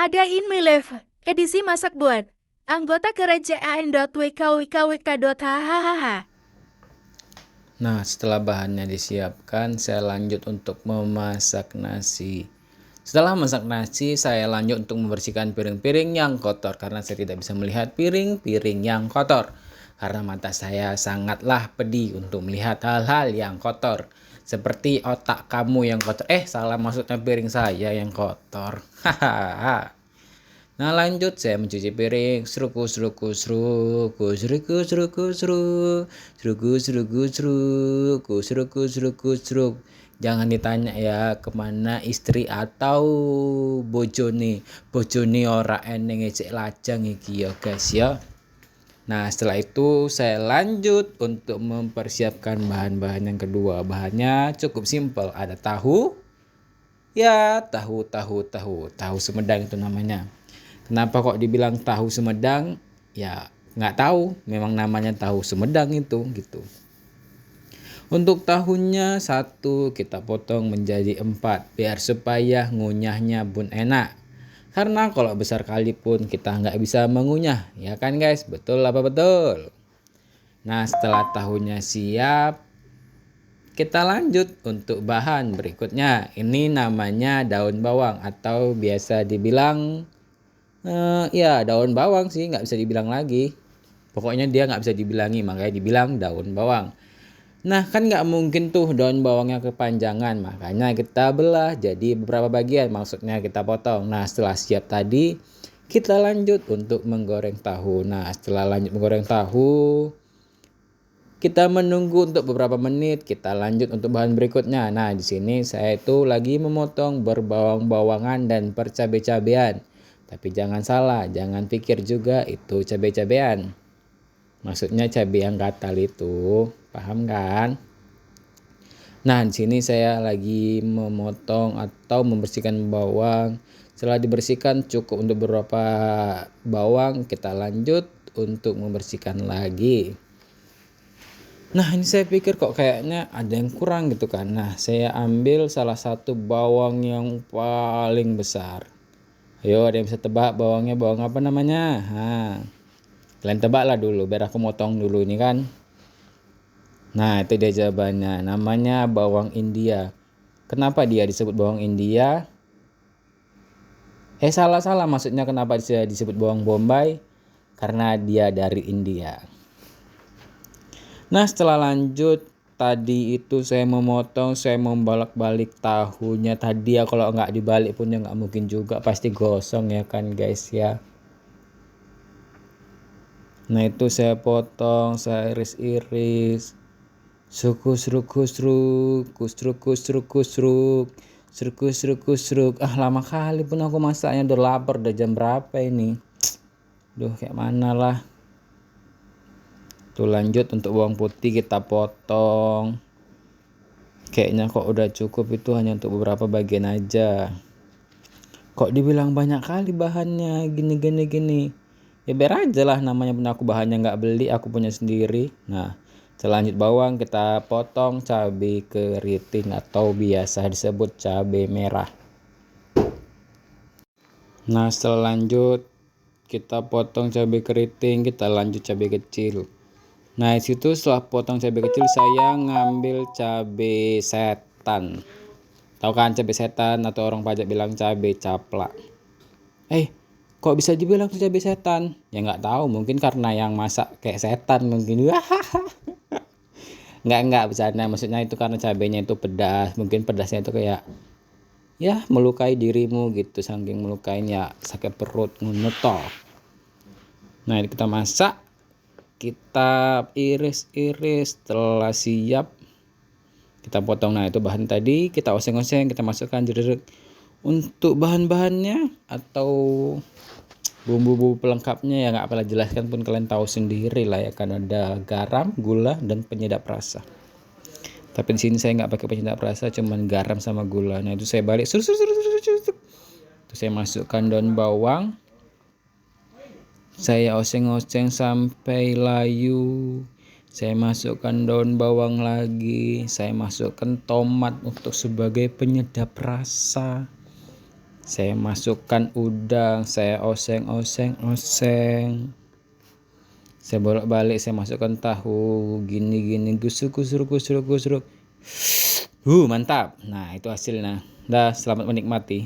Ada InMyLive, edisi masak buat anggota kerajaan.wkwkwk.hahaha. Nah, setelah bahannya disiapkan, saya lanjut untuk memasak nasi. Setelah masak nasi, saya lanjut untuk membersihkan piring-piring yang kotor karena saya tidak bisa melihat piring-piring yang kotor. Karena mata saya sangatlah pedih untuk melihat hal-hal yang kotor. Seperti otak kamu yang kotor. Salah, maksudnya piring saya yang kotor. Hahaha. Nah, lanjut saya mencuci piring. Seruku seruku seruku seruku seruku seruku seruku seruku seruku seruku seruku seruk. Jangan ditanya ya kemana istri atau bojone. Bojone ora eneng ecek lajang iki ya guys ya. Nah, setelah itu saya lanjut untuk mempersiapkan bahan-bahan yang kedua. Bahannya cukup simpel. Ada tahu. Ya, tahu Sumedang itu namanya. Kenapa kok dibilang tahu Sumedang? Ya, nggak tahu. Memang namanya tahu Sumedang itu gitu. Untuk tahunya satu kita potong menjadi 4 biar supaya ngunyahnya pun enak. Karena kalau besar kali pun kita nggak bisa mengunyah, ya kan guys? Betul apa betul? Nah, setelah tahunya siap, kita lanjut untuk bahan berikutnya. Ini namanya daun bawang atau biasa dibilang ya daun bawang sih, nggak bisa dibilang lagi. Pokoknya dia nggak bisa dibilangi, makanya dibilang daun bawang. Nah, kan nggak mungkin tuh daun bawangnya kepanjangan, makanya kita belah jadi beberapa bagian, maksudnya kita potong. Nah, setelah siap tadi, kita lanjut untuk menggoreng tahu. Nah, setelah lanjut menggoreng tahu, kita menunggu untuk beberapa menit, kita lanjut untuk bahan berikutnya. Nah, di sini saya itu lagi memotong berbawang-bawangan dan percabe-cabean. Tapi jangan salah, jangan pikir juga itu cabe-cabean. Maksudnya cabai yang gatal itu, paham kan? Nah, di sini saya lagi memotong atau membersihkan bawang. Setelah dibersihkan cukup untuk beberapa bawang, kita lanjut untuk membersihkan lagi. Nah, ini saya pikir kok kayaknya ada yang kurang gitu kan. Nah, saya ambil salah satu bawang yang paling besar. Ayo, ada yang bisa tebak bawangnya bawang apa namanya? Nah, kalian tebak lah dulu biar aku motong dulu ini kan. Nah, itu dia jawabannya. Namanya bawang India. Kenapa dia disebut bawang India? Salah maksudnya kenapa dia disebut bawang Bombay? Karena dia dari India. Nah, setelah lanjut tadi itu saya memotong, saya membolak-balik tahunya tadi ya, kalau nggak dibalik pun ya nggak mungkin juga, pasti gosong ya kan guys ya. Nah, itu saya potong, saya iris-iris. Seruk. Lama kali pun aku masaknya, udah lapar, udah jam berapa ini. Duh, kayak mana lah. Tuh, lanjut untuk bawang putih kita potong. Kayaknya kok udah cukup, itu hanya untuk beberapa bagian aja. Kok dibilang banyak kali bahannya gini. Ya biar aja lah, namanya pun aku bahannya nggak beli, aku punya sendiri. Nah, selanjut bawang kita potong cabai keriting atau biasa disebut cabai merah. Nah, setelah lanjut kita potong cabai keriting, kita lanjut cabai kecil. Nah, disitu setelah potong cabai kecil saya ngambil cabai setan. Tahu kan cabai setan, atau orang pajak bilang cabai caplak. Kok bisa dibilang tuh cabai setan? Ya nggak tahu, mungkin karena yang masak kayak setan mungkin. Nggak bercanda, maksudnya itu karena cabainya itu pedas. Mungkin pedasnya itu kayak ya melukai dirimu gitu, saking melukainya sakit perut ngono toh. Nah, kita masak, kita iris-iris, setelah siap kita potong. Nah, itu bahan tadi kita oseng-oseng, kita masukkan jeruk. Untuk bahan-bahannya atau bumbu-bumbu pelengkapnya ya nggak apalah, jelaskan pun kalian tahu sendiri lah ya kan, ada garam, gula, dan penyedap rasa. Tapi di sini saya nggak pakai penyedap rasa, cuman garam sama gula. Nah, itu saya balik, terus saya masukkan daun bawang, saya oseng-oseng sampai layu. Saya masukkan daun bawang lagi, saya masukkan tomat untuk sebagai penyedap rasa. Saya masukkan udang, saya oseng. Saya bolak-balik, saya masukkan tahu, gini, gusruk. Mantap. Nah, itu hasilnya. Dah, selamat menikmati.